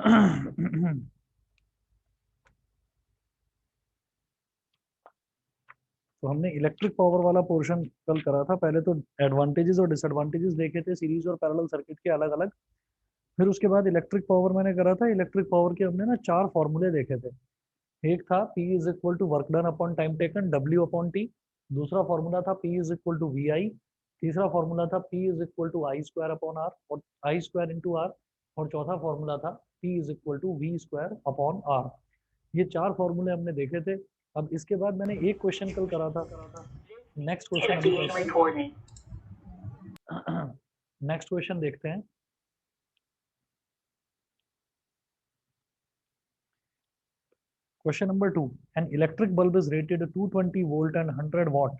तो हमने electric power वाला पोर्शन कल करा था। पहले तो एडवांटेजेस और डिसएडवांटेजेस देखे थे सीरीज और पैरेलल सर्किट के अलग अलग। फिर उसके बाद इलेक्ट्रिक पावर मैंने करा था। इलेक्ट्रिक पावर के हमने ना 4 फॉर्मूले देखे थे। एक था P is equal to work done upon time taken, W upon T. दूसरा फॉर्मूला था P is equal to VI। तीसरा फॉर्मूला था P is equal to I square upon R और आई स्क्वायर इंटू आर। और चौथा formula था P is equal to V square upon R. ये 4 फॉर्मूले हमने देखे थे। अब इसके बाद मैंने एक क्वेश्चन कल करा था। नेक्स्ट क्वेश्चन अभी करते हैं। नेक्स्ट क्वेश्चन देखते हैं। Question number 2. An electric bulb is rated 220 volt and 100 watt.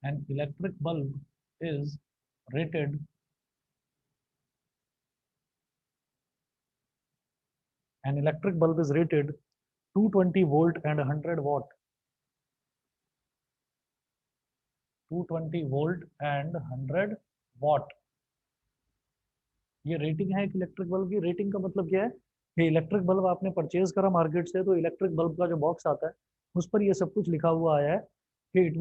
An electric bulb is rated an electric bulb is rated 220 volt and 100 watt. 220 volt and 100 watt. ये rating है एक electric bulb की। Rating का मतलब क्या है? ये इलेक्ट्रिक बल्ब आपने परचेज करा मार्केट से, तो इलेक्ट्रिक बल्ब का जो बॉक्स आता है उस पर ये सब कुछ लिखा हुआ आया है कि it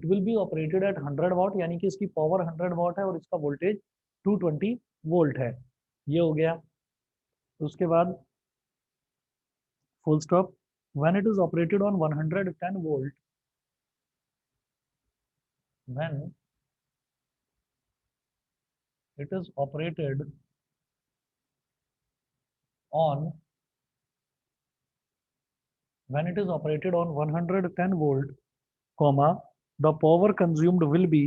will be operated at 100 वाट, यानी कि इसकी पावर 100 वाट है और इसका वोल्टेज 220 वोल्ट है। ये हो गया। उसके बाद full stop. When it is operated on 110 volt, when it is operated on when it is operated on 110 volt, comma, the power consumed will be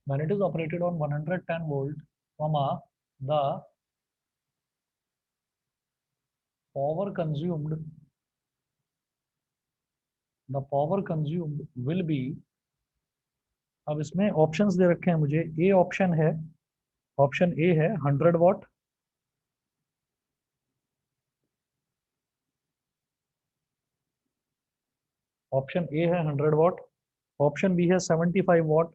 when it is operated on 110 volt, comma, the power consumed will be। अब इसमें options दे रखे हैं मुझे। A option है, option A है 100 वाट। Option A है 100 वाट। Option B है 75 वाट।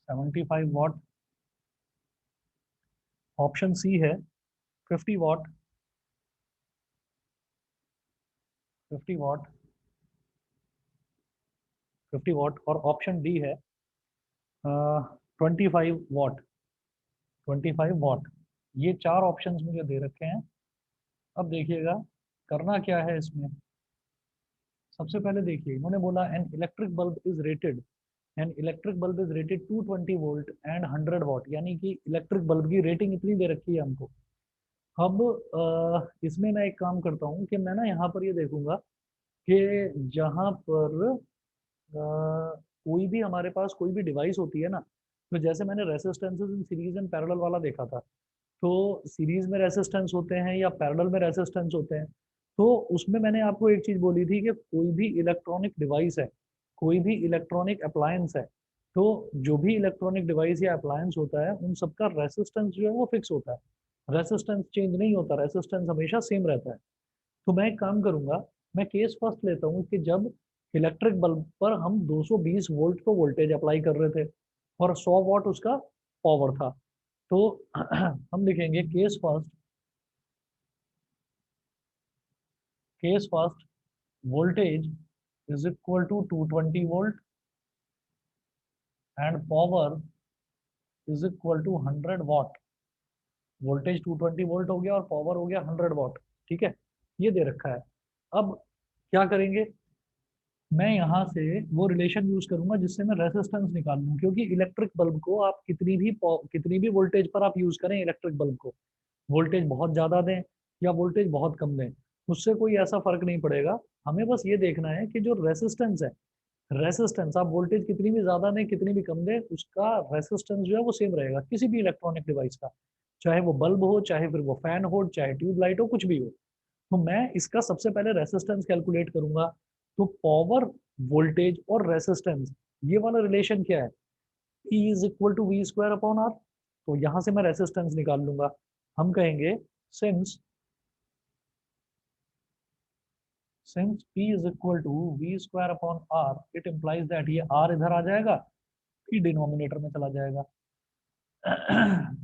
75 वाट। Option C है 50 वाट। 50 वाट। 50 वाट। और ऑप्शन डी है 25 वाट। 25 वाट। ये 4 ऑप्शंस मुझे दे रखे हैं। अब देखिएगा करना क्या है इसमें। सबसे पहले देखिए, इन्होंने बोला an electric bulb is rated 220 volt and 100 वाट, यानी कि इलेक्ट्रिक बल्ब की रेटिंग इतनी दे रखी है हमको। अब इसमें मैं एक काम करता हूँ कि मैं ना यहाँ पर ये देखूंगा कि जहाँ पर कोई भी हमारे पास कोई भी डिवाइस होती है ना, तो जैसे मैंने resistances in series and parallel वाला देखा था, तो सीरीज में रेसिस्टेंस होते हैं या पैरेलल में रेसिस्टेंस होते हैं। तो उसमें मैंने आपको एक चीज बोली थी कि कोई भी इलेक्ट्रॉनिक डिवाइस है, कोई भी इलेक्ट्रॉनिक अप्लायंस है, तो जो भी इलेक्ट्रॉनिक डिवाइस या अप्लायंस होता है उन सबका रेसिस्टेंस जो है वो फिक्स होता है। रेसिस्टेंस चेंज नहीं होता, रेसिस्टेंस हमेशा सेम रहता है। तो मैं एक काम करूंगा, मैं केस फर्स्ट लेता हूँ कि जब इलेक्ट्रिक बल्ब पर हम 220 वोल्ट को वोल्टेज अप्लाई कर रहे थे और 100 वाट उसका पावर था। तो हम लिखेंगे case first voltage is equal to 220 volt and power is equal to 100 watt. Voltage 220 volt हो गया और पावर हो गया 100 वाट। ठीक है, ये दे रखा है। अब क्या करेंगे, मैं यहाँ से वो रिलेशन यूज करूंगा जिससे मैं रेसिस्टेंस निकाल लूँ, क्योंकि इलेक्ट्रिक बल्ब को आप कितनी भी वोल्टेज पर आप यूज करें इलेक्ट्रिक बल्ब को, वोल्टेज बहुत ज्यादा दें या वोल्टेज बहुत कम दें, उससे कोई ऐसा फर्क नहीं पड़ेगा। हमें बस ये देखना है कि जो रेसिस्टेंस है, रेसिस्टेंस आप वोल्टेज कितनी भी ज्यादा दें कितनी भी कम दें, उसका रेसिस्टेंस जो है वो सेम रहेगा किसी भी इलेक्ट्रॉनिक डिवाइस का, चाहे वो बल्ब हो, चाहे फिर वो फैन हो, चाहे ट्यूबलाइट हो, कुछ भी हो। तो मैं इसका सबसे पहले रेसिस्टेंस कैलकुलेट करूंगा। तो पावर, वोल्टेज और रेसिस्टेंस, ये वाला रिलेशन क्या है? P is equal to V square upon R. तो यहां से मैं रेसिस्टेंस निकाल लूंगा। हम कहेंगे since P is equal to V square upon R, it implies that ये R इधर आ जाएगा, P डिनोमिनेटर में चला जाएगा।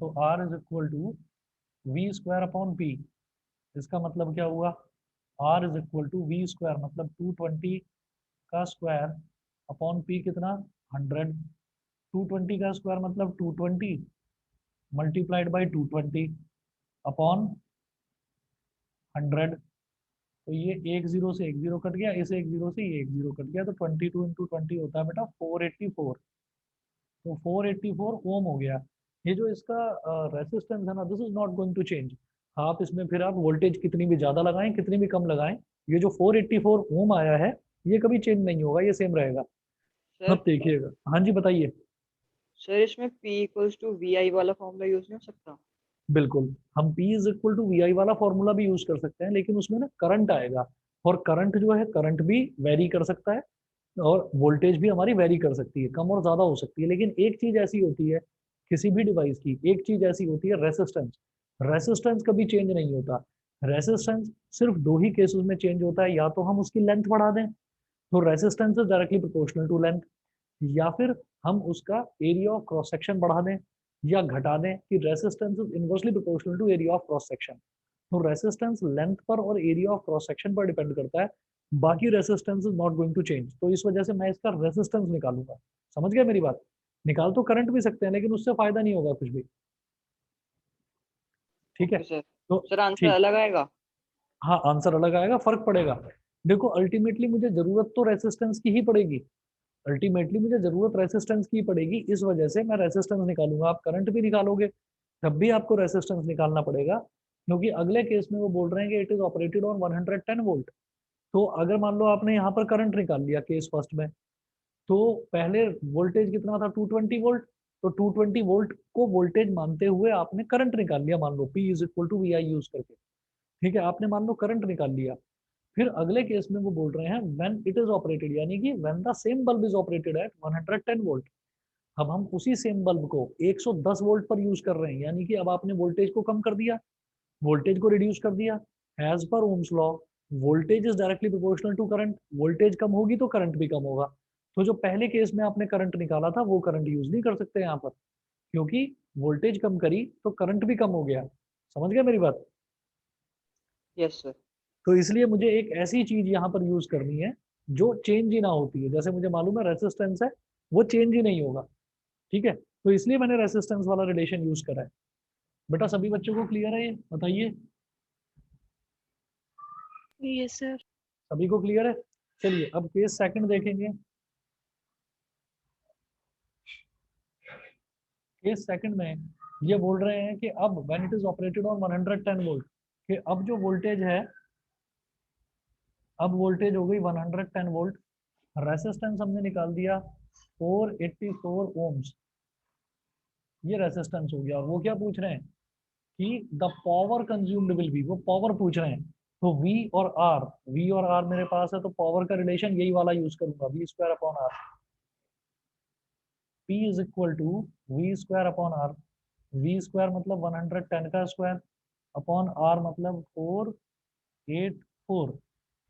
तो R is equal to V square upon P। इसका मतलब क्या हुआ? R is equal to V square मतलब 220 का स्क्वायर अपॉन P कितना 100। 220 का स्क्वायर मतलब 220 मल्टीप्लाइड बाई 220 अपॉन 100। तो ये एक जीरो से एक जीरो कट गया, इस एक जीरो से ये एक जीरो कट गया, तो 22 इंटू 20 होता है बेटा 484। तो 484 ओम हो गया। ये जो इसका रेसिस्टेंस है ना, this is not going to change. आप इसमें फिर आप वोल्टेज कितनी भी ज्यादा लगाएं कितनी भी कम लगाएं, ये जो 484 ओम आया है ये कभी चेंज नहीं होगा, ये सेम रहेगा। सर अब देखिएगा, हाँ जी बताइए। सर इसमें P equals to V I वाला फॉर्मूला यूज नहीं हो सकता? बिल्कुल, हम P is equal to V I वाला फॉर्मूला भी यूज कर सकते हैं, लेकिन उसमें ना करंट आएगा, और करंट जो है करंट भी वेरी कर सकता है, और वोल्टेज भी हमारी वेरी कर सकती है, कम और ज्यादा हो सकती है। लेकिन एक चीज ऐसी होती है किसी भी डिवाइस की, एक चीज ऐसी होती है रेसिस्टेंस। रेसिस्टेंस कभी चेंज नहीं होता। रेसिस्टेंस सिर्फ दो ही केसेस में चेंज होता है, या तो हम उसकी लेंथ बढ़ा दें, तो resistance is directly proportional to length, या फिर हम उसका एरिया ऑफ क्रॉस सेक्शन बढ़ा दें या घटा दें कि resistance is inversely proportional to area of cross section. तो रेसिस्टेंस लेंथ पर और एरिया ऑफ क्रॉस सेक्शन पर डिपेंड करता है, बाकी resistance is not going to change. तो इस वजह से मैं इसका रेसिस्टेंस निकालूंगा। समझ गए मेरी बात? निकाल तो करंट भी सकते हैं, लेकिन उससे फायदा नहीं होगा कुछ भी। ठीक है, ओके सर। तो सर आंसर ठीक, अलग आएगा? हाँ आंसर अलग आएगा, फर्क पड़ेगा। देखो अल्टीमेटली मुझे जरूरत तो रेसिस्टेंस की ही पड़ेगी, अल्टीमेटली मुझे जरूरत रेसिस्टेंस की पड़ेगी, इस वजह से मैं रेसिस्टेंस निकालूंगा। आप करंट भी निकालोगे तब भी आपको रेसिस्टेंस निकालना पड़ेगा, क्योंकि अगले केस में वो बोल रहे हैं कि it is operated on 110 volt. तो अगर मान लो आपने यहाँ पर करंट निकाल लिया केस फर्स्ट में, तो पहले वोल्टेज कितना था 220 वोल्ट, तो 220 वोल्ट को वोल्टेज मानते हुए आपने करंट निकाल लिया, मान लो P is equal to V I use करके। ठीक है, आपने मान लो करंट निकाल लिया। फिर अगले केस में वो बोल रहे हैं व्हेन इट इज ऑपरेटेड, यानी कि when the same bulb is operated at 110 volt. अब हम उसी सेम बल्ब को 110 वोल्ट पर यूज कर रहे हैं, यानी कि अब आपने वोल्टेज को कम कर दिया, वोल्टेज को रिड्यूस कर दिया। एज पर Ohm's law, voltage is directly proportional to current, voltage कम होगी तो करंट भी कम होगा। तो जो पहले केस में आपने करंट निकाला था वो करंट यूज नहीं कर सकते यहाँ पर, क्योंकि वोल्टेज कम करी तो करंट भी कम हो गया। समझ गए मेरी बात? Yes sir. तो इसलिए मुझे एक ऐसी चीज यहाँ पर यूज करनी है जो चेंज ही ना होती है, जैसे मुझे मालूम है रेसिस्टेंस है, वो चेंज ही नहीं होगा। ठीक है, तो इसलिए मैंने रेसिस्टेंस वाला रिलेशन यूज करा है। बेटा सभी बच्चों को क्लियर है ये बताइए? Yes sir. सभी को क्लियर है? चलिए अब केस सेकंड देखेंगे। केस सेकंड में ये बोल रहे हैं कि अब when it is operated on 110 volt, कि अब जो वोल्टेज है, अब वोल्टेज हो गई 110 वोल्ट, रेसिस्टेंस हमने निकाल दिया 484 ओम्स, ये रेसिस्टेंस हो गया। और वो क्या पूछ रहे हैं कि the power consumed will be, वो पावर पूछ रहे हैं। तो V और R मेरे पास है, तो पावर का रिलेशन यही वाला यूज करूंगा, V square upon R. P is equal to V square upon R. V square मतलब 110 का स्क्वायर अपॉन आर मतलब 484।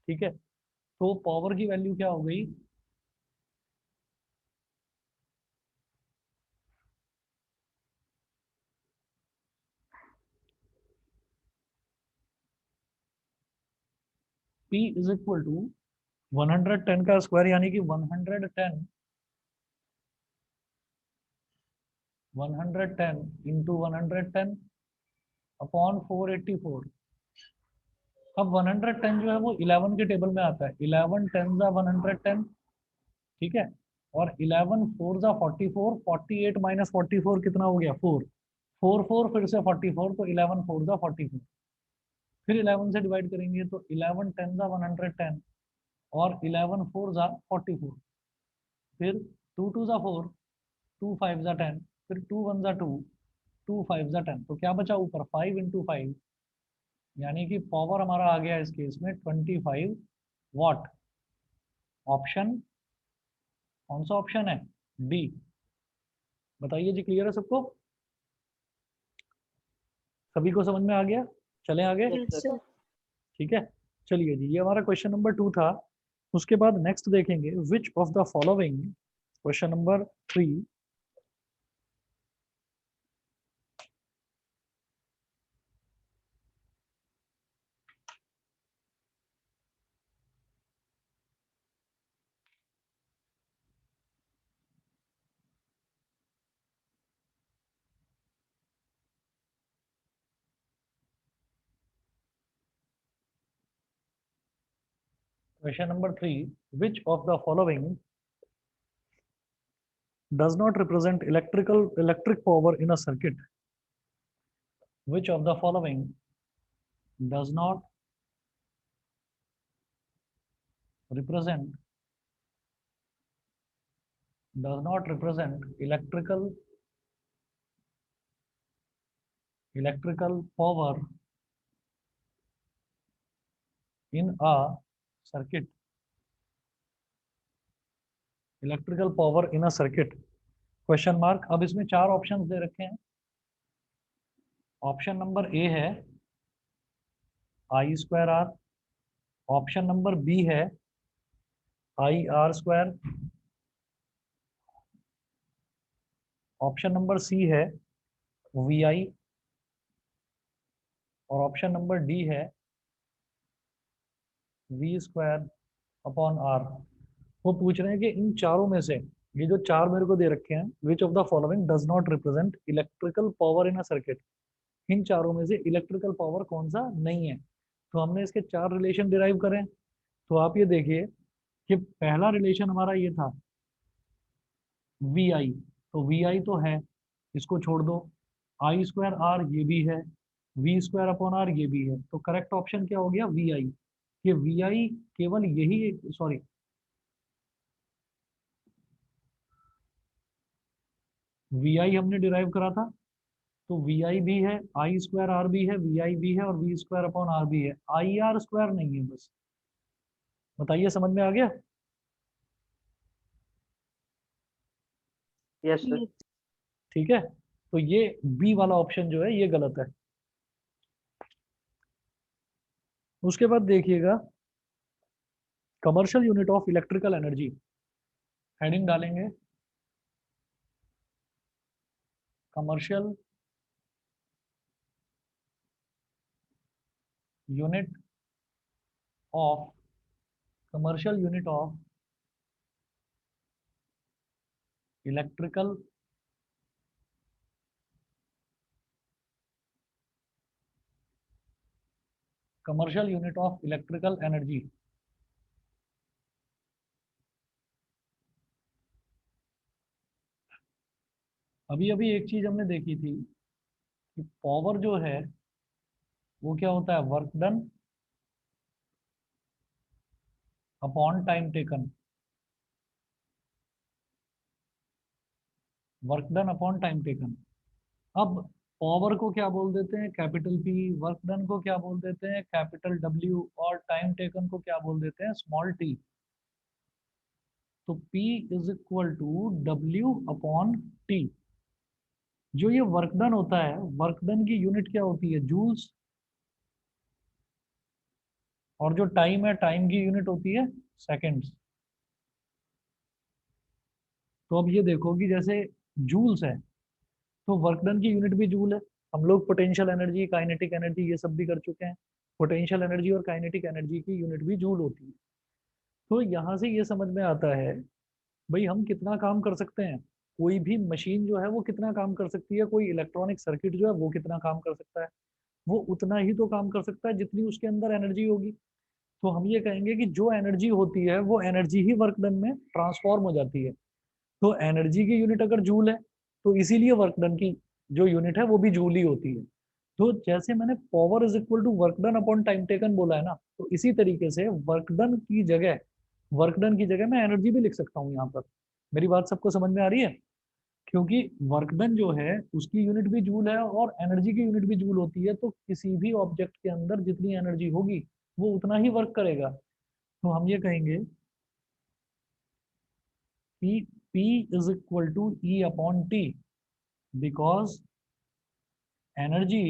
ठीक है, तो पावर की वैल्यू क्या हो गई? P इज इक्वल टू 110 का स्क्वायर यानी कि 110 इंटू 110 अपॉन 484। अब 110 जो है वो 11 के टेबल में आता है, 11 10 जा 110। ठीक है, और 11 4 जा 44, 48 माइनस 44 कितना हो गया 4, 4 4 फिर से 44, तो 11 4 जा 44। फिर 11 से डिवाइड करेंगे तो 11 10 जा 110 और 11 4 जा 44। फिर 2 2 जा 4, 2 5 जा 10, फिर 2 1 जा 2, 2 5 जा 10, तो क्या बचा ऊपर 5 इंटू 5, यानी कि पावर हमारा आ गया इस केस में 25 वाट। ऑप्शन कौन सा ऑप्शन है? डी। बताइए जी, क्लियर है सबको? सभी को समझ में आ गया? चलें आगे। Yes sir. ठीक है, चलिए जी, ये हमारा क्वेश्चन नंबर 2 था। उसके बाद नेक्स्ट देखेंगे, विच of the following, question number 3, question number 3, which of the following does not represent electric power in a circuit? Which of the following does not represent electrical power in a circuit? Electrical power in a circuit, question mark. अब इसमें 4 options दे रखे हैं। Option number A है I square R, option number B है I R square, option number C है V I, और option number D है V square upon R. वो पूछ रहे हैं कि इन चारों में से, ये जो 4 मेरे को दे रखे हैं, which of the following does not represent electrical power in a circuit, इन चारों में से इलेक्ट्रिकल पावर कौन सा नहीं है। तो हमने इसके 4 रिलेशन डिराइव करें। तो आप ये देखिए कि पहला रिलेशन हमारा ये था वी आई, तो वी आई तो है, इसको छोड़ दो। आई स्क्वायर आर ये भी है, वी स्क्वायर अपॉन आर ये भी है, तो करेक्ट ऑप्शन क्या हो गया, वी आई। ये वी आई केवल यही, सॉरी, वी आई हमने डिराइव करा था, तो वी आई भी है, आई स्क्वायर आर भी है, वी आई भी है, और वी स्क्वायर अपॉन आर भी है, आई आर स्क्वायर नहीं है बस। बताइए, समझ में आ गया? Yes sir. ठीक है, तो ये बी वाला ऑप्शन जो है ये गलत है। उसके बाद देखिएगा, commercial unit of electrical energy, heading डालेंगे commercial unit of commercial unit of electrical commercial unit of electrical energy. अभी अभी एक चीज हमने देखी थी कि पावर जो है वो क्या होता है, work done upon time taken, work done upon time taken. अब पावर को क्या बोल देते हैं, कैपिटल पी, वर्क डन को क्या बोल देते हैं, कैपिटल डब्ल्यू, और टाइम टेकन को क्या बोल देते हैं, स्मॉल टी। तो P is equal to W upon T. जो ये वर्क डन होता है, वर्क डन की यूनिट क्या होती है, जूल्स, और जो टाइम है, टाइम की यूनिट होती है सेकंड्स। तो अब ये देखो कि जैसे जूल्स है, तो वर्क डन की यूनिट भी जूल है। हम लोग पोटेंशियल एनर्जी, काइनेटिक एनर्जी ये सब भी कर चुके हैं। पोटेंशियल एनर्जी और काइनेटिक एनर्जी की यूनिट भी जूल होती है। तो यहाँ से ये समझ में आता है भाई हम कितना काम कर सकते हैं, कोई भी मशीन जो है वो कितना काम कर सकती है, कोई इलेक्ट्रॉनिक सर्किट जो है वो कितना काम कर सकता है। वो उतना ही तो काम कर सकता है जितनी उसके अंदर एनर्जी होगी। तो हम ये कहेंगे कि जो एनर्जी होती है वो एनर्जी ही वर्क डन में ट्रांसफॉर्म हो जाती है। तो एनर्जी की यूनिट अगर जूल है, तो इसीलिए वर्क डन की जो यूनिट है वो भी जूल ही होती है। तो जैसे मैंने power is equal to work done upon time taken बोला है ना, तो इसी तरीके से वर्क डन की जगह मैं एनर्जी भी लिख सकता हूँ यहाँ पर। मेरी बात सबको समझ में आ रही है? क्योंकि वर्क डन जो है उसकी यूनिट भी जूल है और एनर्जी की यूनिट भी जूल होती है, तो किसी भी ऑब्जेक्ट के अंदर जितनी एनर्जी होगी वो उतना ही वर्क करेगा। तो हम ये कहेंगे कि P is equal to E upon T. Because energy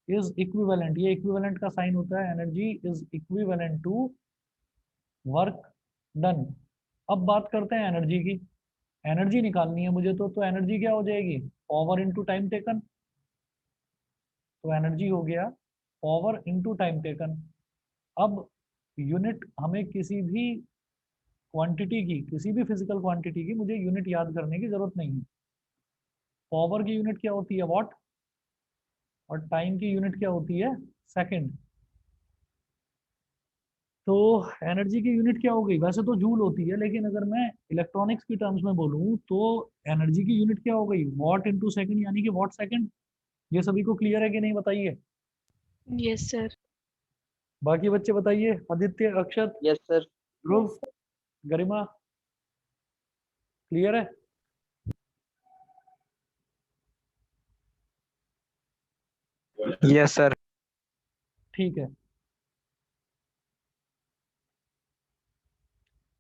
is equivalent, ये इक्विवेलेंट का साइन होता है, energy is equivalent to work done. अब बात करते हैं एनर्जी की, एनर्जी निकालनी है मुझे तो एनर्जी क्या हो जाएगी, पावर इनटू टाइम टेकन। तो एनर्जी हो गया पावर इनटू टाइम टेकन। अब यूनिट, हमें किसी भी क्वांटिटी की, किसी भी फिजिकल क्वांटिटी की मुझे यूनिट याद करने की जरूरत नहीं है। पावर की यूनिट क्या होती है, वॉट, और टाइम की यूनिट क्या होती है, सेकंड। तो एनर्जी की यूनिट क्या हो गई, वैसे तो जूल होती है, लेकिन अगर मैं इलेक्ट्रॉनिक्स की टर्म्स में बोलूँ तो एनर्जी की यूनिट क्या हो गई, वॉट इनटू सेकंड, यानी कि वॉट सेकंड। ये सभी को क्लियर है कि नहीं, बताइए। Yes sir. बाकी बच्चे बताइए, आदित्य, अक्षत, यस सर। ध्रुव, गरिमा, क्लियर है। Yes sir. ठीक है।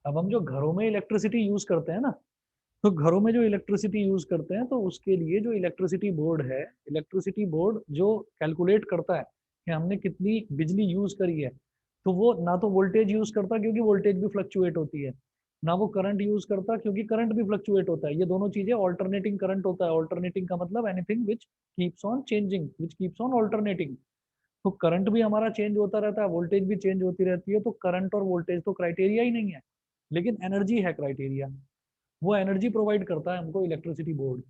अब हम जो घरों में इलेक्ट्रिसिटी यूज करते हैं ना, तो घरों में जो इलेक्ट्रिसिटी यूज करते हैं तो उसके लिए जो इलेक्ट्रिसिटी बोर्ड है, इलेक्ट्रिसिटी बोर्ड जो कैलकुलेट करता है कि हमने कितनी बिजली यूज करी है, तो वो ना तो वोल्टेज यूज करता क्योंकि वोल्टेज भी फ्लक्चुएट होती है, ना वो करंट यूज करता क्योंकि करंट भी फ्लक्चुएट होता है। ये दोनों चीजें ऑल्टरनेटिंग करंट होता है। ऑल्टरनेटिंग का मतलब anything which keeps on changing, which keeps on alternating. तो करंट भी हमारा चेंज होता रहता है, वोल्टेज भी चेंज होती रहती है। तो करंट और वोल्टेज तो क्राइटेरिया ही नहीं है, लेकिन एनर्जी है क्राइटेरिया। वो एनर्जी प्रोवाइड करता है हमको इलेक्ट्रिसिटी बोर्ड।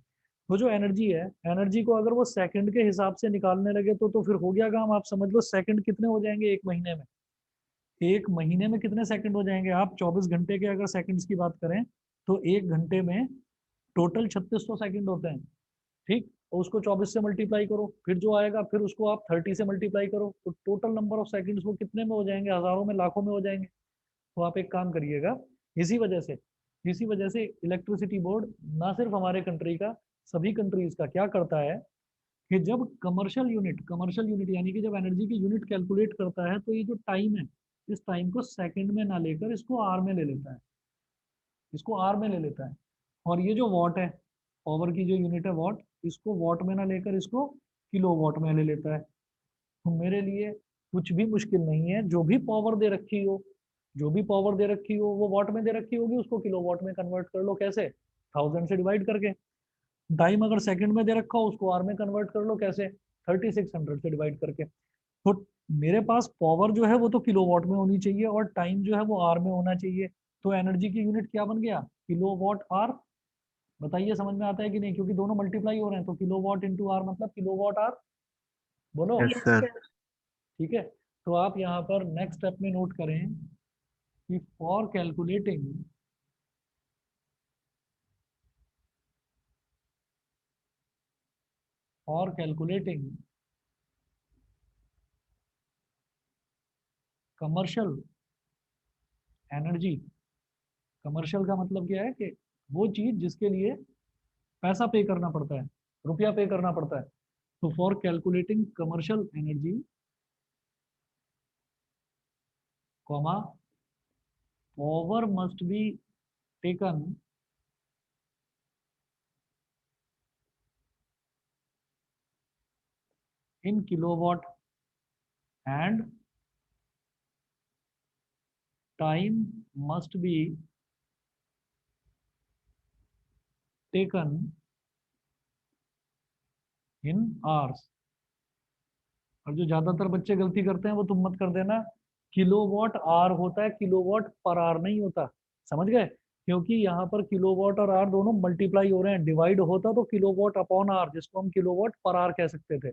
वो जो एनर्जी है, एनर्जी को अगर वो सेकंड के हिसाब से निकालने लगे तो फिर हो गया काम। आप समझ लो सेकंड कितने हो जाएंगे एक महीने में, एक महीने में कितने सेकंड हो जाएंगे। आप 24 घंटे के अगर सेकंड्स की बात करें तो एक घंटे में टोटल 3600 सेकंड होते हैं, ठीक। और उसको 24 से मल्टीप्लाई करो, फिर जो आएगा फिर उसको आप 30 से मल्टीप्लाई करो, तो टोटल नंबर ऑफ सेकंड्स वो कितने में हो जाएंगे, हजारों में, लाखों में हो जाएंगे। तो आप एक काम करिएगा, इसी वजह से इसी वजह से इलेक्ट्रिसिटी बोर्ड ना सिर्फ हमारे कंट्री का, सभी कंट्रीज का क्या करता है कि जब कमर्शियल यूनिट यानी कि जब एनर्जी की यूनिट कैलकुलेट करता है, तो ये जो टाइम है, इस टाइम को सेकंड में ना लेकर इसको आर में ले लेता है, इसको आर में ले लेता है। और ये जो वॉट है, पावर की जो यूनिट है वॉट, इसको वॉट में ना लेकर इसको किलो वॉट में ले लेता है। तो मेरे लिए कुछ भी मुश्किल नहीं है, जो भी पावर दे रखी हो, जो भी पावर दे रखी हो वो वॉट में दे रखी होगी, उसको किलो वॉट में कन्वर्ट कर लो। कैसे, 1000 से डिवाइड करके। टाइम अगर सेकंड में दे रखा हो उसको आर में कन्वर्ट कर लो। कैसे, 3600 से डिवाइड करके। तो मेरे पास पावर जो है वो तो किलो वॉट में होनी चाहिए और टाइम जो है वो आर में होना चाहिए। तो एनर्जी की यूनिट क्या बन गया, किलो वॉट आर। बताइए समझ में आता है कि नहीं, क्योंकि दोनों मल्टीप्लाई हो रहे हैं, तो किलो वॉट इंटू आर मतलब किलो वॉट आर। बोलो। Yes sir. ठीक है। तो आप यहाँ पर नेक्स्ट स्टेप में नोट करें कि for calculating commercial energy. Commercial का मतलब क्या है कि वो चीज जिसके लिए पैसा पे करना पड़ता है, रुपया पे करना पड़ता है। तो for calculating commercial energy, comma, power must be taken in kilowatt and time must be taken in hours. और जो ज्यादातर बच्चे गलती करते हैं वो तुम मत कर देना, किलोवाट आर होता है, किलोवाट पर आर नहीं होता। समझ गए, क्योंकि यहाँ पर किलोवाट और आर दोनों मल्टीप्लाई हो रहे हैं। डिवाइड होता तो किलोवाट अपॉन आर, जिसको हम किलोवाट पर आर कह सकते थे,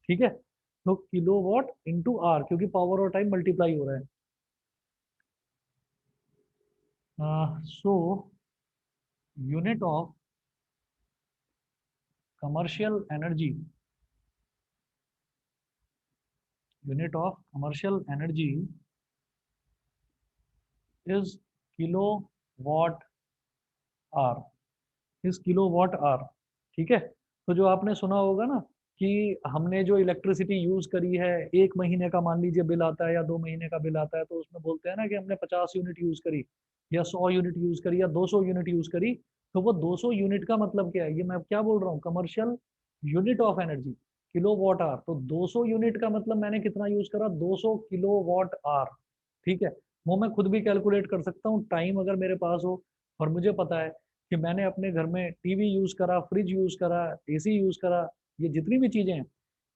ठीक है। तो किलोवाट इंटू आर, क्योंकि पावर और टाइम मल्टीप्लाई हो रहे हैं। So unit of commercial energy, unit of commercial energy is kilo watt hour, is kilo watt hour, ठीक है। तो जो आपने सुना होगा ना कि हमने जो इलेक्ट्रिसिटी यूज करी है, एक महीने का मान लीजिए बिल आता है या 2 महीने का बिल आता है, तो उसमें बोलते हैं ना कि हमने 50 यूनिट यूज करी या 100 यूनिट यूज करी या 200 यूनिट यूज करी, तो वो 200 यूनिट का मतलब क्या है, ये मैं क्या बोल रहा हूँ, commercial unit of energy, kilo watt hour. तो 200 यूनिट का मतलब मैंने कितना यूज करा, 200 किलो वॉट आवर। ठीक है, वो मैं खुद भी कैलकुलेट कर सकता हूँ, टाइम अगर मेरे पास हो और मुझे पता है कि मैंने अपने घर में टीवी यूज करा, फ्रिज यूज करा, एसी यूज करा, ये जितनी भी चीजें हैं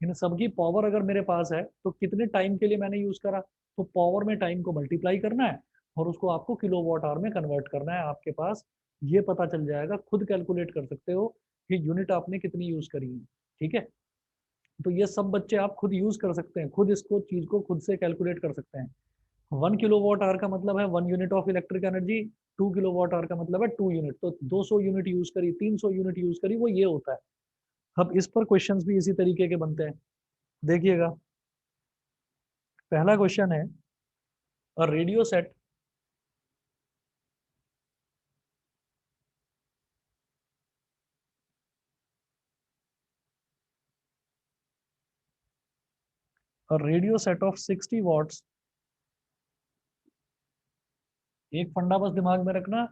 इन सबकी पावर अगर मेरे पास है तो कितने टाइम के लिए मैंने यूज करा, तो पावर में टाइम को मल्टीप्लाई करना है और उसको आपको किलो वॉट आवर में कन्वर्ट करना है। आपके पास ये पता चल जाएगा, खुद कैलकुलेट कर सकते हो कि यूनिट आपने कितनी यूज करी है। ठीक है, तो ये सब बच्चे आप खुद यूज कर सकते हैं, खुद इसको चीज को खुद से कैलकुलेट कर सकते हैं। 1 किलो वॉट आवर का मतलब है 1 unit of electric energy, 2 kilo watt hour का मतलब है 2 यूनिट। तो 200 यूनिट यूज करी, 300 यूनिट यूज करी, वो ये होता है। अब इस पर क्वेश्चंस भी इसी तरीके के बनते हैं, देखिएगा। पहला क्वेश्चन है, radio set radio set of 60 watts. एक फंडा बस दिमाग में रखना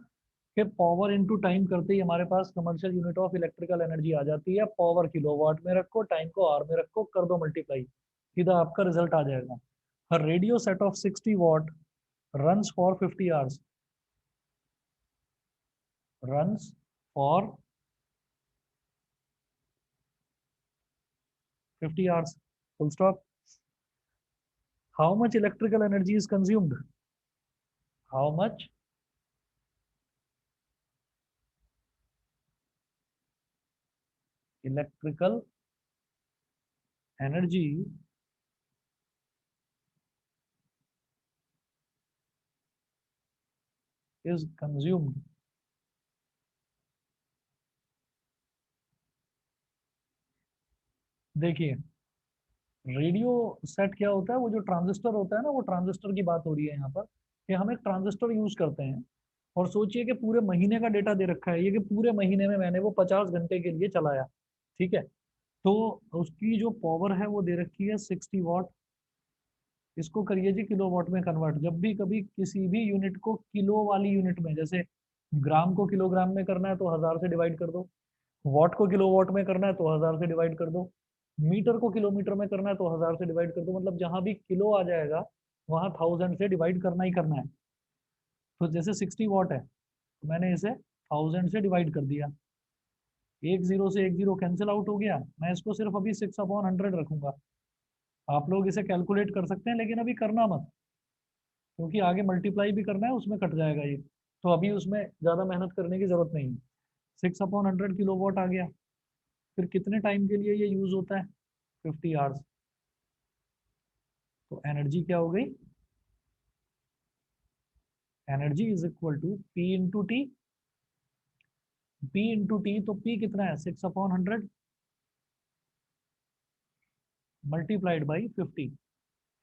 कि पावर इनटू टाइम करते ही हमारे पास commercial unit of electrical energy आ जाती है। पावर किलोवाट में रखो, टाइम को आवर में रखो, कर दो मल्टीप्लाई, सीधा आपका रिजल्ट आ जाएगा। हर radio set of 60 watt runs for 50 hours, runs for 50 hours, full stop. How much electrical energy is consumed? How much electrical energy is consumed? देखिए, रेडियो सेट क्या होता है, वो जो ट्रांजिस्टर होता है ना, वो ट्रांजिस्टर की बात हो रही है यहाँ पर कि हम एक ट्रांजिस्टर यूज करते हैं। और सोचिए कि पूरे महीने का डेटा दे रखा है ये, कि पूरे महीने में मैंने वो 50 घंटे के लिए चलाया। ठीक है, तो उसकी जो पावर है वो दे रखी है 60 वॉट। इसको करिए जी किलोवाट में कन्वर्ट। जब भी कभी किसी भी यूनिट को किलो वाली यूनिट में, जैसे ग्राम को किलोग्राम में करना है तो 1000 से डिवाइड कर दो, वॉट को किलोवाट में करना है तो 1000 से डिवाइड कर दो, मीटर को किलोमीटर में करना है तो 1000 से डिवाइड कर दो। मतलब जहां भी किलो आ जाएगा वहां 1000 से डिवाइड करना ही करना है। तो जैसे 60 वॉट है तो मैंने इसे 1000 से डिवाइड कर दिया, एक जीरो से एक जीरो कैंसिल आउट हो गया। मैं इसको सिर्फ अभी 6/100 रखूंगा। आप लोग इसे कैलकुलेट कर सकते हैं लेकिन अभी करना मत, क्योंकि आगे मल्टीप्लाई भी करना है, उसमें कट जाएगा ये। तो अभी उसमें ज़्यादा मेहनत करने की ज़रूरत नहीं है। 6/100 किलो वॉट आ गया। फिर कितने टाइम के लिए ये यूज़ होता है, 50 आवर्स। तो एनर्जी क्या हो गई, energy is equal to P into T. P into T, तो पी कितना है, 6/100 मल्टीप्लाइड बाई 50।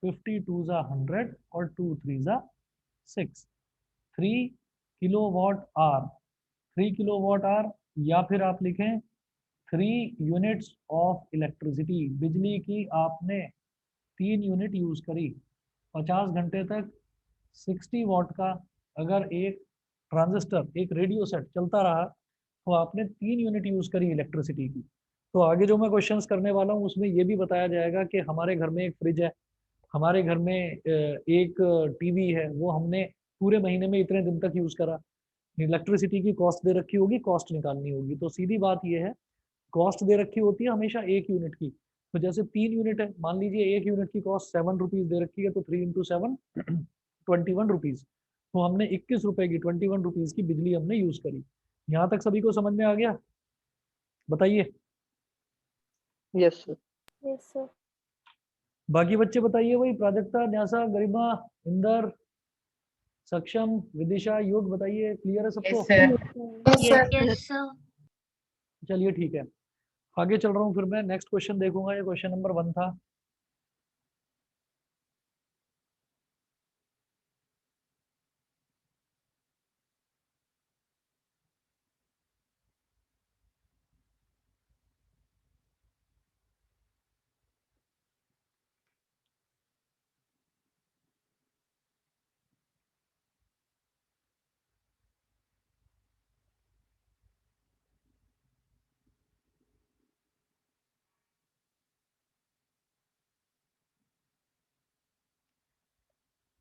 50 2 ज़ा 100 और 2 3 ज़ा 6। 3 kilo what hour, 3 kilo what hour, या फिर आप लिखें 3 यूनिट्स ऑफ इलेक्ट्रिसिटी। बिजली की आपने 3 यूनिट यूज करी 50 घंटे तक। 60 वॉट का अगर एक ट्रांजिस्टर, एक रेडियो सेट चलता रहा तो आपने 3 यूनिट यूज करी इलेक्ट्रिसिटी की। तो आगे जो मैं क्वेश्चंस करने वाला हूँ उसमें ये भी बताया जाएगा कि हमारे घर में एक फ्रिज है, हमारे घर में एक टीवी है, वो हमने पूरे महीने में इतने दिन तक यूज करा। इलेक्ट्रिसिटी की कॉस्ट दे रखी होगी, कॉस्ट निकालनी होगी। तो सीधी बात ये है, कॉस्ट दे रखी होती है हमेशा 1 यूनिट की। तो जैसे 3 यूनिट है, मान लीजिए 1 यूनिट की कॉस्ट 7 रुपीज दे रखी है, तो 3 इंटू 7 21 रुपीज। तो हमने 21 रुपए की, 21 रुपीज की बिजली हमने यूज करी। यहाँ तक सभी को समझ में आ गया, बताइए। Yes sir. Yes, sir. बाकी बच्चे बताइए, वही प्राजक्ता, न्यासा, गरिमा, इंदर, सक्षम, विदिशा, योग, बताइए क्लियर है सबको। Yes, sir. Yes, sir. Yes, sir. चलिए ठीक है, आगे चल रहा हूँ। फिर मैं नेक्स्ट क्वेश्चन देखूंगा, ये क्वेश्चन नंबर 1 था।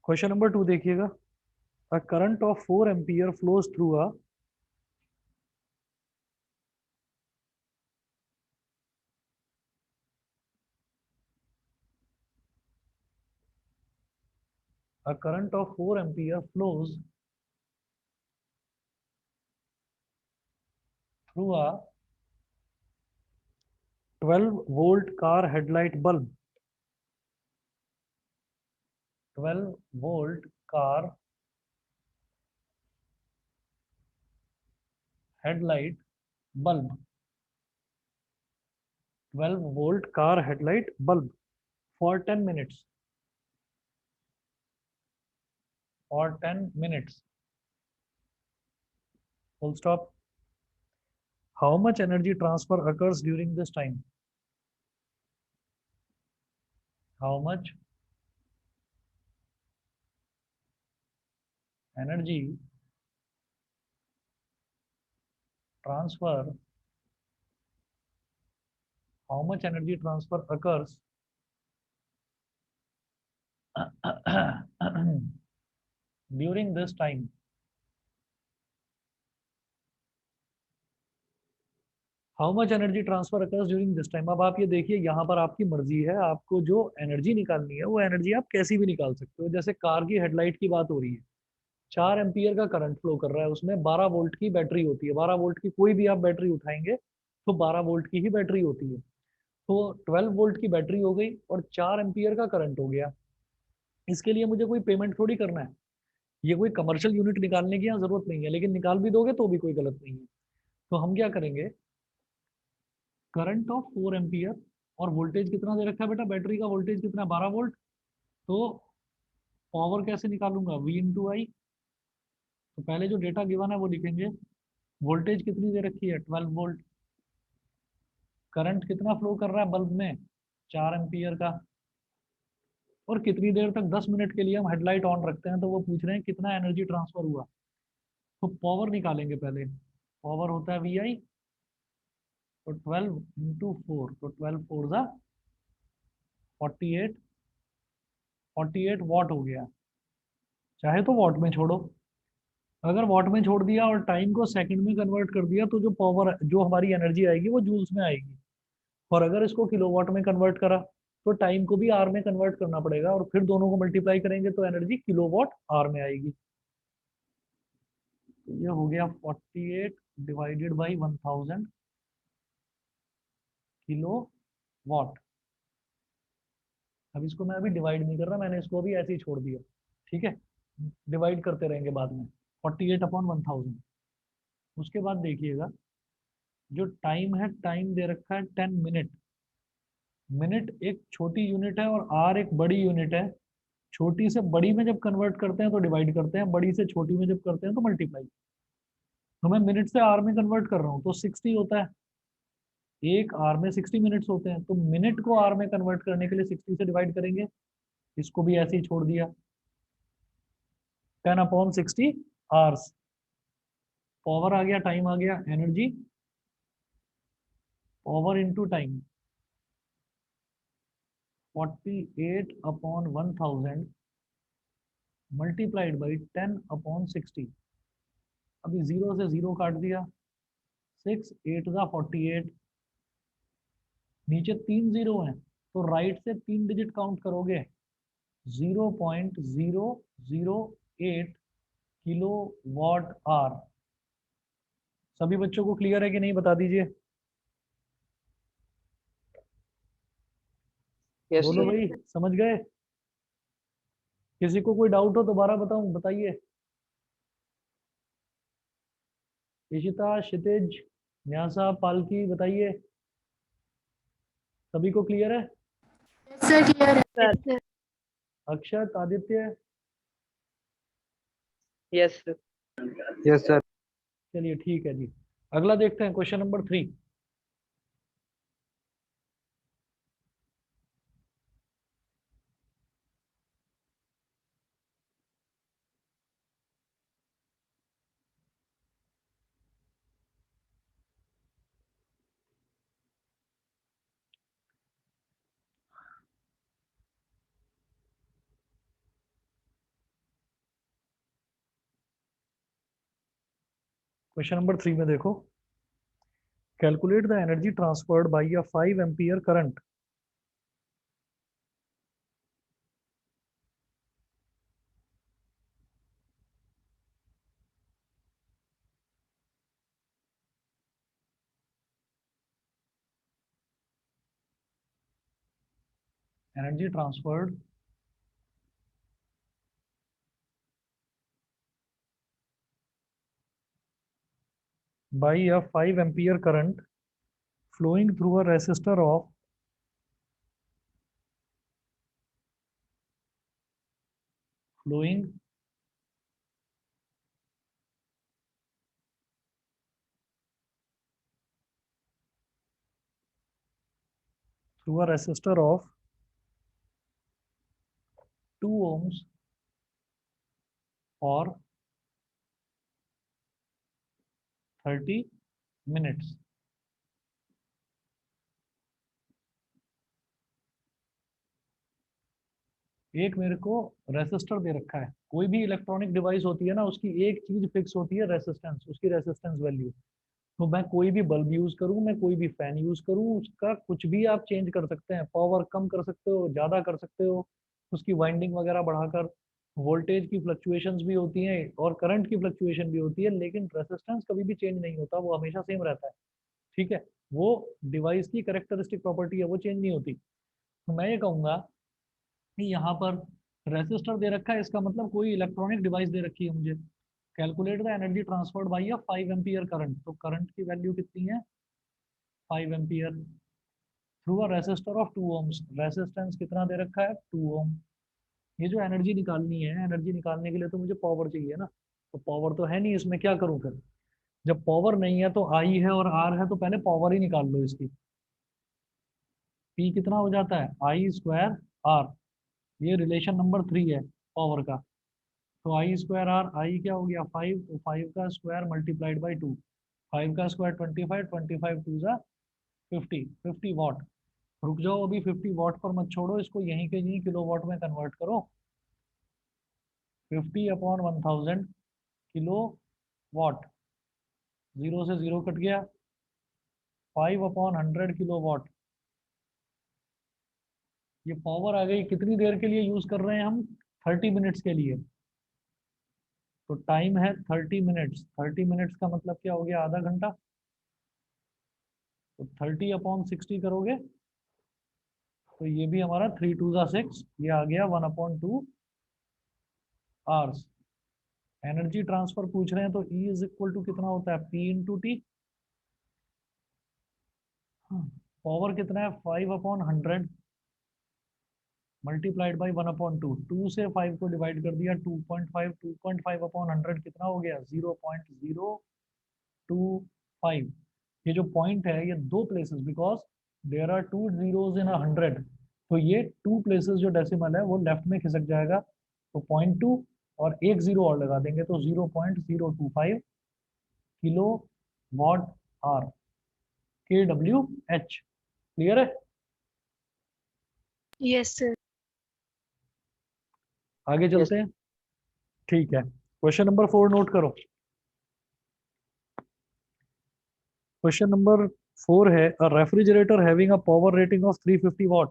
क्वेश्चन नंबर 2 देखिएगा। A current of 4 ampere flows through a current of 4 ampere flows through a 12-volt car headlight bulb. 12-volt car headlight bulb. 12-volt car headlight bulb for 10 minutes. For 10 minutes. Full stop. How much energy transfer occurs during this time? How much energy transfer, how much energy transfer occurs during this time? How much energy transfer occurs during this time. अब आप ये देखिए, यहाँ पर आपकी मर्जी है, आपको जो एनर्जी निकालनी है वो एनर्जी आप कैसी भी निकाल सकते हो। जैसे कार की हेडलाइट की बात हो रही है, 4 एम्पियर का करंट फ्लो कर रहा है, उसमें 12 वोल्ट की बैटरी होती है। 12 वोल्ट की कोई भी आप बैटरी उठाएंगे तो 12 वोल्ट की ही बैटरी होती है। तो 12 वोल्ट की बैटरी हो गई और 4 एम्पियर का करंट हो गया। इसके लिए मुझे कोई पेमेंट थोड़ी करना है, ये कोई कमर्शियल यूनिट निकालने की यहाँ जरूरत नहीं है, लेकिन निकाल भी दोगे तो भी कोई गलत नहीं है। तो हम क्या करेंगे, करंट ऑफ 4 एम्पियर और वोल्टेज कितना दे रखा है बेटा, बैटरी का वोल्टेज कितना है, 12 वोल्ट। तो पावर कैसे निकालूंगा, V इंटू आई। तो पहले जो डेटा गिवन है वो लिखेंगे। वोल्टेज कितनी दे रखी है, 12 वोल्ट। करंट कितना फ्लो कर रहा है बल्ब में, 4 एम्पियर का। और कितनी देर तक, 10 मिनट के लिए हम हेडलाइट ऑन रखते हैं, तो वो पूछ रहे हैं कितना एनर्जी ट्रांसफर हुआ। तो पावर निकालेंगे पहले। पावर होता है VI, तो 12 इंटू 4, तो 12 फोर ज़ा 48, 48 वॉट हो गया। चाहे तो वॉट में छोड़ो, अगर वॉट में छोड़ दिया और टाइम को सेकंड में कन्वर्ट कर दिया तो जो पावर, जो हमारी एनर्जी आएगी वो जूल्स में आएगी। और अगर इसको किलोवाट में कन्वर्ट करा तो टाइम को भी आर में कन्वर्ट करना पड़ेगा, और फिर दोनों को मल्टीप्लाई करेंगे तो एनर्जी किलोवाट आर में आएगी। तो ये हो गया 48 डिवाइडेड बाई 1000 किलो वॉट। अब इसको मैं अभी डिवाइड नहीं कर रहा, मैंने इसको अभी ऐसे ही छोड़ दिया, ठीक है। डिवाइड करते रहेंगे बाद में। 48 अपॉन 1000। उसके बाद देखिएगा, जो टाइम है, टाइम दे रखा है 10 मिनट। मिनट एक छोटी यूनिट है और आर एक बड़ी यूनिट है। छोटी से बड़ी में जब कन्वर्ट करते हैं तो डिवाइड करते हैं, बड़ी से छोटी में जब करते हैं तो मल्टीप्लाई। तो मैं मिनट से आर में कन्वर्ट कर रहा हूँ तो 60 होता है। एक आर में 60 मिनट्स होते हैं, तो मिनट को आर में कन्वर्ट करने के लिए 60 से डिवाइड करेंगे। इसको भी ऐसे ही छोड़ दिया, 10/60 आवर्स। पावर आ गया, टाइम आ गया, energy power into time, 48/1000 multiplied by 10/60। अभी जीरो से जीरो काट दिया, 6 8 ज़ा 48। नीचे 3 जीरो हैं, तो राइट से 3 डिजिट काउंट करोगे, 0.008 किलो वॉट आर। सभी बच्चों को क्लियर है कि नहीं, बता दीजिए। यस बोलो सर। भाई, समझ गए? किसी को कोई डाउट हो दोबारा बताऊं, बताइए। इशिता, क्षितिज, न्यासा, पालकी, बताइए। सभी को क्लियर है? सर क्लियर है। Sir. Akshat, Aditya, yes sir. Yes sir. चलिए ठीक है जी। अगला देखते हैं, क्वेश्चन नंबर 3। क्वेश्चन नंबर 3 में देखो, calculate the energy transferred by a 5 ampere current. Energy transferred by a 5 ampere current flowing through a resistor of flowing through a resistor of 2 ohms for 30 minutes। एक मेरे को resistor दे रखा है। कोई भी electronic device होती है ना, उसकी एक चीज फिक्स होती है, रेसिस्टेंस, उसकी रेसिस्टेंस वैल्यू। तो मैं कोई भी बल्ब यूज करूं, मैं कोई भी फैन यूज करूं, उसका कुछ भी आप चेंज कर सकते हैं। पावर कम कर सकते हो, ज्यादा कर सकते हो, उसकी वाइंडिंग वगैरह बढ़ाकर। वोल्टेज की फ्लक्चुएशंस भी होती हैं और करंट की फ्लक्चुएशन भी होती है, लेकिन रेसिस्टेंस कभी भी चेंज नहीं होता, वो हमेशा सेम रहता है। ठीक है, वो डिवाइस की करेक्टरिस्टिक प्रॉपर्टी है, वो चेंज नहीं होती। तो मैं ये कहूंगा कि यहाँ पर रेसिस्टर दे रखा है, इसका मतलब कोई इलेक्ट्रॉनिक डिवाइस दे रखी है मुझे। Calculate the energy transferred by a 5 ampere current. तो करंट की वैल्यू कितनी है? 5 ampere through a resistor of 2 ohms. Resistance कितना दे रखा है? 2 ओम। ये जो एनर्जी निकालनी है, एनर्जी निकालने के लिए तो मुझे पावर चाहिए ना। तो पावर तो है नहीं, इसमें क्या करूं फिर? जब पावर नहीं है तो आई है और आर है, तो पहले पावर ही निकाल लो इसकी। पी कितना हो जाता है? I square are. ये रिलेशन नंबर 3 है पावर का। तो आई स्क्वायर आर, आई क्या हो गया? 5, तो 5 का स्क्वायर मल्टीप्लाइड बाई 2। 5 का स्क्वायर 25, 25 टू जा 50, 50 वाट। रुक जाओ, अभी 50 वाट पर मत छोड़ो, इसको यहीं के यहीं किलो वाट में कन्वर्ट करो। 50/1000 किलो वाट। जीरो से जीरो कट गया। 5/100 किलो वाट। ये पावर आ गई। कितनी देर के लिए यूज कर रहे हैं हम? 30 मिनट्स के लिए। तो टाइम है 30 मिनट्स। 30 मिनट्स का मतलब क्या हो गया? आधा घंटा। तो 30/60 करोगे तो ये भी हमारा 3 2 6, ये आ गया 1/2 आवर्स। एनर्जी ट्रांसफर पूछ रहे हैं तो E इज इक्वल टू कितना होता है? P into T. पावर कितना है? 5/100 मल्टीप्लाइड बाई 1/2। 2 से 5 को डिवाइड कर दिया, 2.5। 2.5/100 कितना हो गया? 0.025। ये जो पॉइंट है, ये दो places, because there are two zeros in 100, तो ये टू प्लेसेस जो डेसिमल है वो लेफ्ट में खिसक जाएगा। तो 0.2 और एक जीरो और लगा देंगे तो 0.025 kilo what hour, kWh। Clear है? Yes, sir. आगे यस। चलते हैं। ठीक है, क्वेश्चन नंबर 4 नोट करो। क्वेश्चन नंबर 4 है, a refrigerator having a power rating of 350 watt.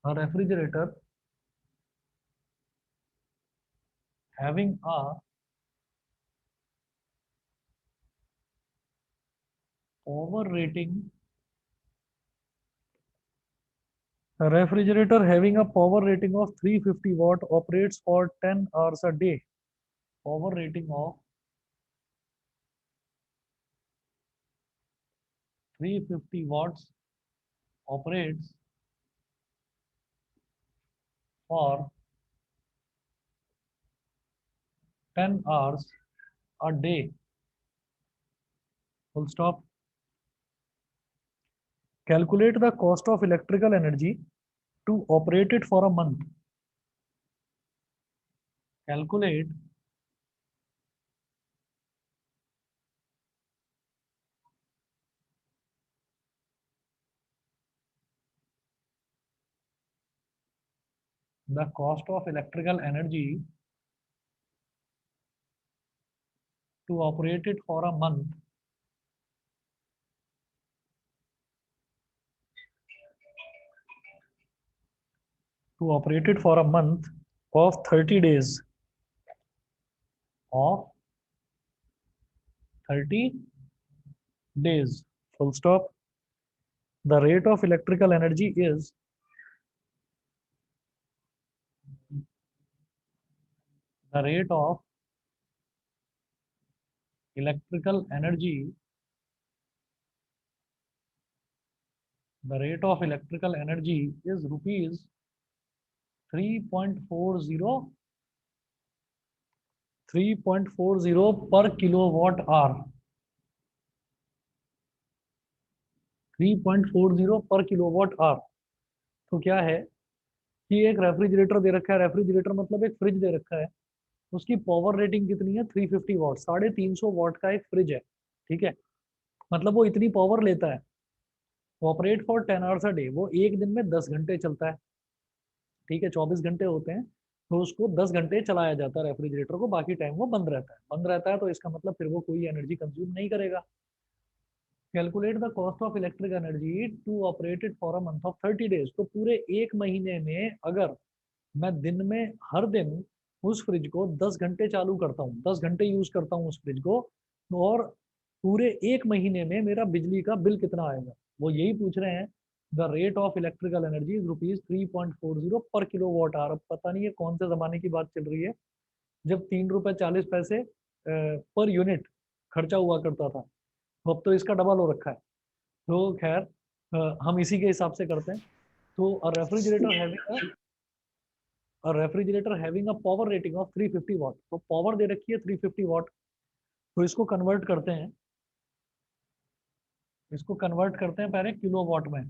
A refrigerator having a power rating, a refrigerator having a power rating of 350 watt operates for 10 hours a day। Power rating of 350 watts operates for 10 hours a day, full stop. Calculate the cost of electrical energy to operate it for a month. Calculate the cost of electrical energy to operate it for a month. To operate it for a month of 30 days. Of 30 days. Full stop. The rate of electrical energy is the rate of electrical energy the rate of electrical energy is rupees 3.40 per kilowatt hour. 3.40 पर kilowatt hour. तो क्या है कि एक refrigerator दे रखा है. Refrigerator मतलब एक फ्रिज दे रखा है. उसकी पावर रेटिंग कितनी है? 350 वाट. 350 वाट का एक फ्रिज है. ठीक है, मतलब वो इतनी पावर लेता है. Operate for 10 hours a day. वो एक दिन में 10 घंटे चलता है. ठीक है, 24 घंटे होते हैं, तो उसको 10 घंटे चलाया जाता है रेफ्रिजरेटर को. बाकी टाइम वो बंद रहता है. बंद रहता है तो इसका मतलब फिर वो कोई एनर्जी कंज्यूम नहीं करेगा. Calculate the cost of electric energy to operate it for a month of 30 days. तो पूरे एक महीने में अगर मैं दिन में हर दिन उस फ्रिज को 10 घंटे चालू करता हूँ, 10 घंटे यूज करता हूँ उस फ्रिज को, और पूरे एक महीने में मेरा बिजली का बिल कितना आएगा, वो यही पूछ रहे हैं. The rate of electrical energy is rupees 3.40 पर किलो वॉट आवर. अब पता नहीं है कौन से जमाने की बात चल रही है जब 3 रुपए 40 पैसे पर यूनिट खर्चा हुआ करता था. अब तो इसका डबल हो रखा है. तो खैर हम इसी के हिसाब से करते हैं. तो refrigerator having a power rating of 350 वाट. तो पावर दे रखी है 350 वाट. तो इसको कन्वर्ट करते हैं पहले किलो वाट में.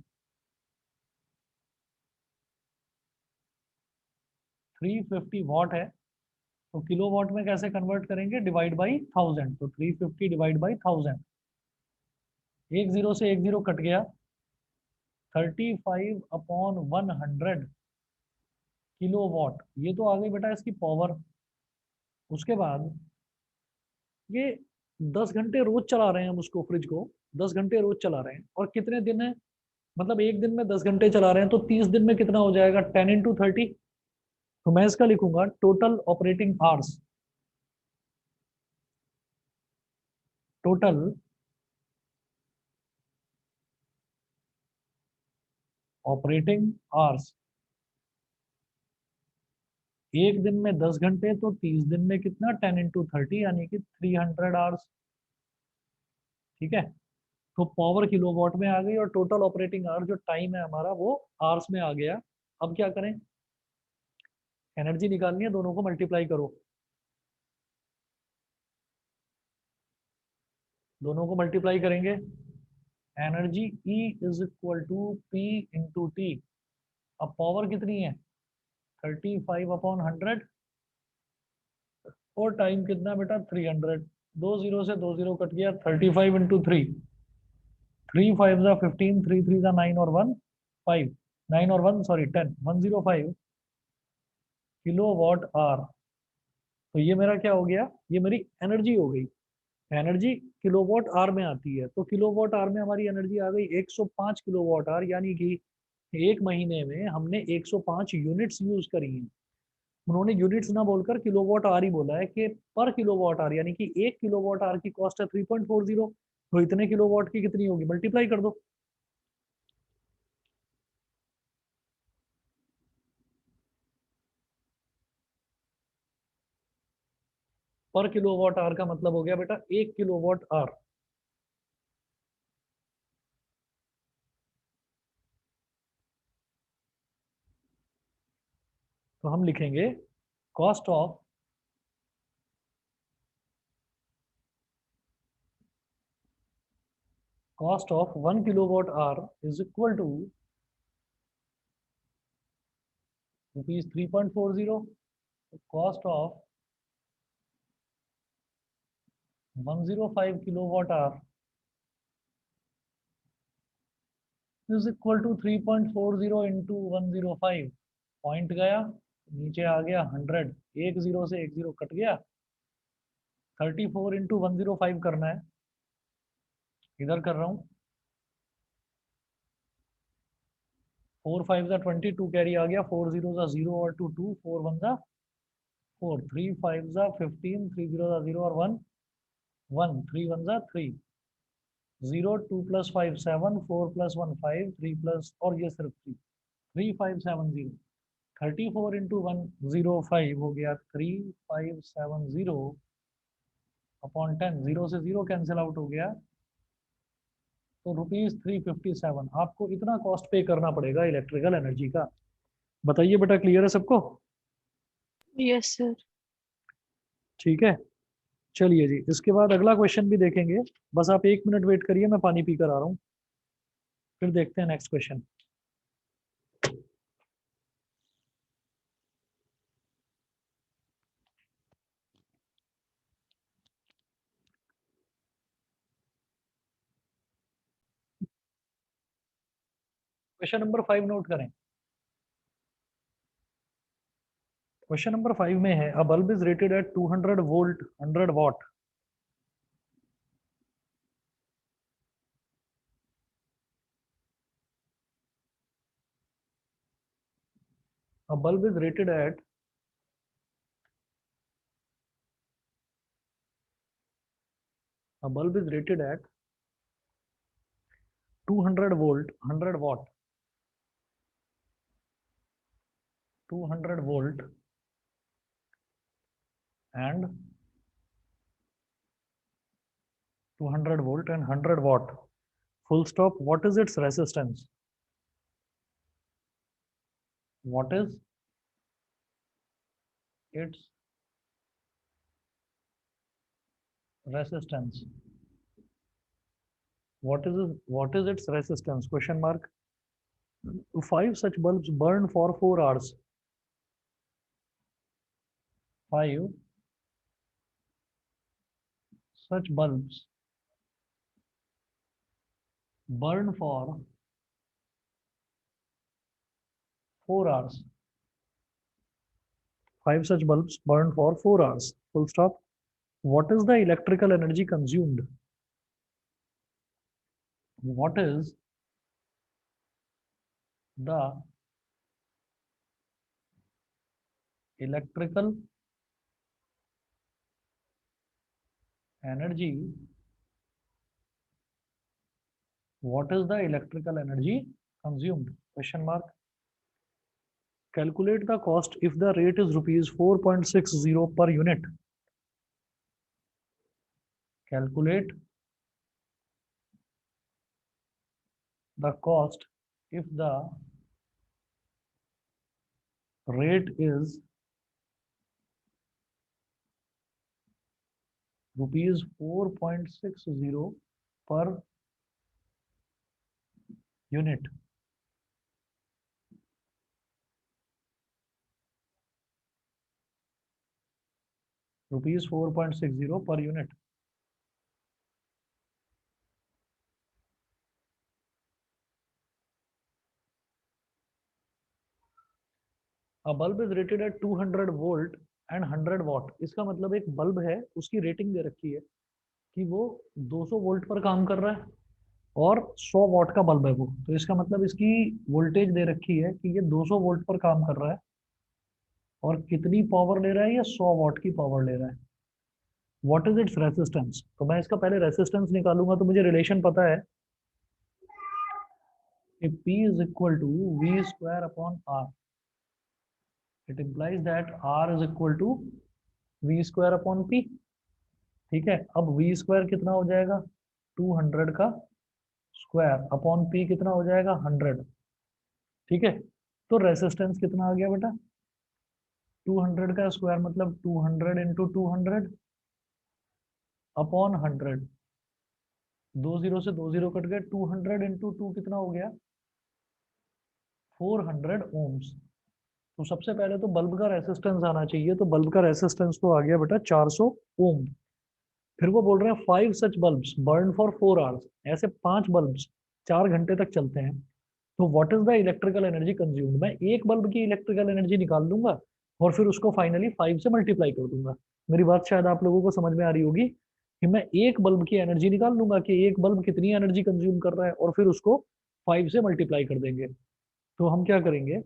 350 वाट है, तो किलो वाट में कैसे कन्वर्ट करेंगे? Divide by 1000. तो 350 डिवाइड बाई 1000. एक जीरो से एक जीरो कट गया. 35/100 किलो वाट. ये तो आ गई बेटा इसकी पावर. उसके बाद ये 10 घंटे रोज चला रहे हैं हम उसको, फ्रिज को 10 घंटे रोज चला रहे हैं. और कितने दिन है? मतलब एक दिन में 10 घंटे चला रहे हैं, तो 30 दिन में कितना हो जाएगा? 10 × 30. तो मैं इसका लिखूंगा total operating hours. Total operating hours. एक दिन में 10 घंटे, तो 30 दिन में कितना? 10 × 30 यानी कि 300 आवर्स. ठीक है, तो पावर किलोवाट में आ गई और टोटल ऑपरेटिंग आवर जो टाइम है हमारा वो आवर्स में आ गया. अब क्या करें? एनर्जी निकालनी है, दोनों को मल्टीप्लाई करो. दोनों को मल्टीप्लाई करेंगे. Energy E is equal to P into T. अब पावर कितनी है? 35/100. और टाइम कितना बेटा? 300. दो जीरो से दो जीरो कट गया. 35 × 3. 3 5 15, 3 3 9 और 1 5. 9 और 1 सॉरी 10. 105 kilo watt hour. तो ये मेरा क्या हो गया? ये मेरी एनर्जी हो गई. एनर्जी किलोवाट आवर में आती है, तो किलोवाट आवर में हमारी एनर्जी आ गई 105 किलोवाट आवर. यानी कि एक महीने में हमने 105 यूनिट्स यूज करी हैं. उन्होंने यूनिट्स ना बोलकर किलोवाट आवर ही बोला है कि पर किलोवाट आवर, यानी कि एक किलोवाट आवर की कॉस्ट है 3.40. तो इतने किलोवाट की कितनी होगी? मल्टीप्लाई कर दो. पर किलोवाट आवर का मतलब हो गया बेटा 1 किलोवाट आवर. तो हम लिखेंगे cost of cost of 1 kilowatt hour is equal to rupees 3.40. Cost of 105 kilowatt hour is equal to 3.40 into 105. Point गया, नीचे आ गया 100, एक जीरो से एक जीरो कट गया, 34 इंटू 105 करना है, इधर कर रहा हूँ, 4 5 जा 22 कैरी आ गया, 4 0 जा 0 और 2 2, 4 1 जा 4, 3 5 जा 15, 3 0 जा 0 और 1 1, 3 1 जा 3, 0 2 plus 5 7, 4 plus 1 5, 3 plus और ये सिर्फ 3, 3 5 7 0, 34 इंटू 105 हो गया 3570 अपॉन 10, 0 से 0 कैंसिल आउट हो गया, तो रुपीज 357 आपको इतना कॉस्ट पे करना पड़ेगा इलेक्ट्रिकल एनर्जी का। बताइए बेटा, क्लियर है सबको? Yes, sir. ठीक है, चलिए जी, इसके बाद अगला क्वेश्चन भी देखेंगे, बस आप 1 मिनट वेट करिए, मैं पानी पी कर आ रहा हूँ, फिर देखते हैं next question. Question number 5 note करें। क्वेश्चन नंबर 5 में है, अ bulb is rated eight 200 volt 100 what. A bulb is rated at 200 volt 100 watt 200 volt and 200 volt and 100 watt, full stop. What is its resistance? What is its resistance? What is its resistance? Question mark. 5 such bulbs burn for 4 hours. 5 such bulbs burn for 4 hours. 5 such bulbs burn for 4 hours. Full stop. What is the electrical energy consumed? What is the electrical energy? What is the electrical energy consumed? Question mark. Calculate the cost if the rate is rupees 4.60 per unit. Calculate the cost if the rate is rupees 4.60 per unit. Rupees 4.60 per unit. A bulb is rated at 200 volt and 100 watt. इसका मतलब एक bulb है, उसकी rating दे रखी है कि वो 200 volt पर काम कर रहा है और 100 वॉट का बल्ब है वो, तो इसका मतलब इसकी वोल्टेज दे रखी है कि ये 200 वोल्ट पर काम कर रहा है और कितनी पावर ले रहा है, ये 100 वॉट की पावर ले रहा है। What is it's resistance? तो मैं इसका पहले रेसिस्टेंस निकालूंगा, तो मुझे रिलेशन पता है कि P is equal to V square upon R. It implies that R is equal to V square upon P. ठीक है, अब V square कितना हो जाएगा, 200 का स्क्वायर अपॉन P कितना हो जाएगा, 100। ठीक है, तो रेसिस्टेंस कितना आ गया बेटा, 200 का स्क्वायर मतलब 200 इंटू 200 अपॉन 100। 20 से 20 कट गए, 200 इंटू 2 कितना हो गया, 400 ओम्स। तो सबसे पहले तो बल्ब का रेसिस्टेंस आना चाहिए, तो बल्ब का रेसिस्टेंस तो आ गया बेटा 400 ओम। फिर वो बोल रहे हैं 5 such bulbs burn for 4 hours, ऐसे 5 बल्ब्स 4 घंटे तक चलते हैं। तो what is the electrical energy consumed, मैं एक बल्ब की इलेक्ट्रिकल एनर्जी निकाल लूंगा और फिर उसको फाइनली 5 से मल्टीप्लाई कर दूंगा। मेरी बात शायद आप लोगों को समझ में आ रही होगी कि मैं एक बल्ब की एनर्जी निकाल लूंगा कि एक बल्ब कितनी एनर्जी कंज्यूम कर रहा है और फिर उसको 5 से मल्टीप्लाई कर देंगे। तो हम क्या करेंगे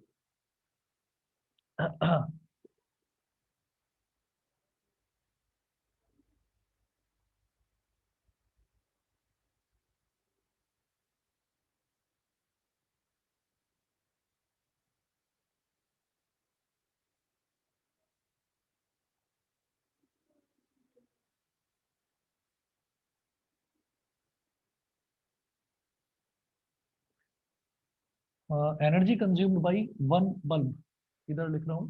energy consumed by one bulb, इधर लिख रहा हूं,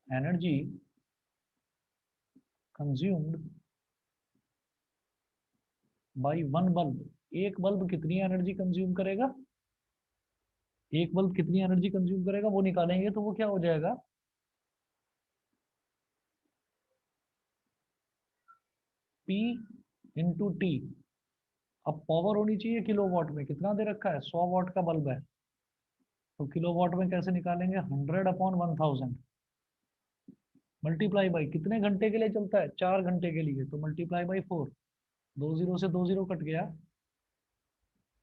energy consumed by one bulb. एक बल्ब कितनी एनर्जी कंज्यूम करेगा, एक बल्ब कितनी एनर्जी कंज्यूम करेगा वो निकालेंगे, तो वो क्या हो जाएगा, P इंटू टी। अब पावर होनी चाहिए किलोवाट में, कितना दे रखा है, 100 वाट का बल्ब है, तो किलोवाट में कैसे निकालेंगे, 100 अपॉन 1000 मल्टीप्लाई बाई कितने घंटे के लिए चलता है, 4 घंटे के लिए, तो मल्टीप्लाई बाई 4। 20 से 20 कट गया,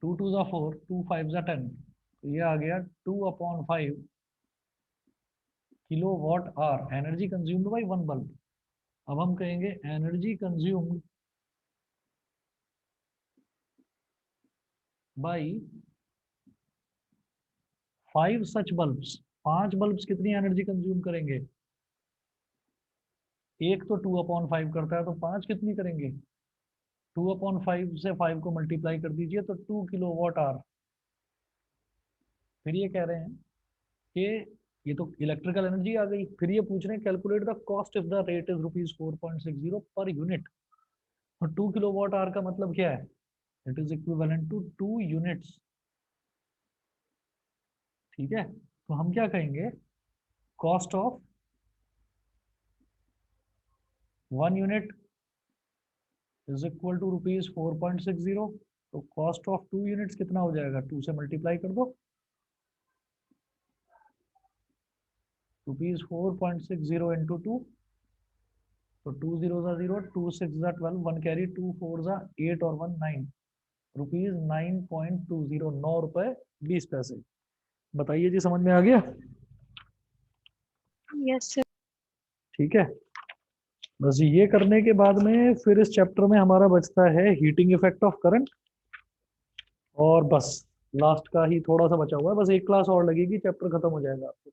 2 2 जा 4, 2 5 जा 10, तो ये आ गया 2 upon 5 kilo what hour energy consumed by one bulb. अब हम कहेंगे energy consumed by 5 such bulbs. 5 bulbs कितनी एनर्जी कंज्यूम करेंगे, एक तो 2 अपॉन 5 करता है, तो 5 कितनी करेंगे, 2 अपॉन 5 से 5 को मल्टीप्लाई कर दीजिए तो 2 किलो वॉट आर। फिर ये कह रहे हैं कि ये तो इलेक्ट्रिकल एनर्जी आ गई, फिर ये पूछ रहे हैं calculate the cost if the rate is rupees 4.60 per unit. तो 2 किलो वॉट आर का मतलब क्या है, it is equivalent to 2 units. ठीक है, तो हम क्या कहेंगे, cost of 1 unit is equal to rupees 4.60। तो कॉस्ट ऑफ 2 यूनिट्स कितना हो जाएगा, 2 से मल्टीप्लाई कर दो, रुपीज 4.60 इंटू 2, तो 2 जीरो जा 0, 2 6 जा 12, 1 कैरी, 2 4 जा 8 और 1 9, रुपीज 9.20, 9 रुपए 20 पैसे। बताइए जी, समझ में आ गया। Yes, sir. ठीक है, बस ये करने के बाद में फिर इस चैप्टर में हमारा बचता है हीटिंग इफेक्ट ऑफ करंट, और बस लास्ट का ही थोड़ा सा बचा हुआ है, बस एक क्लास और लगेगी, चैप्टर खत्म हो जाएगा आपको।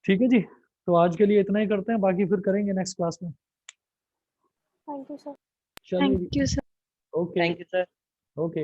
ठीक है जी, तो आज के लिए इतना ही करते हैं, बाकी फिर करेंगे नेक्स्ट क्लास में। Thank you, sir. चलिए Thank जी, you, sir. Okay thank you sir. Okay.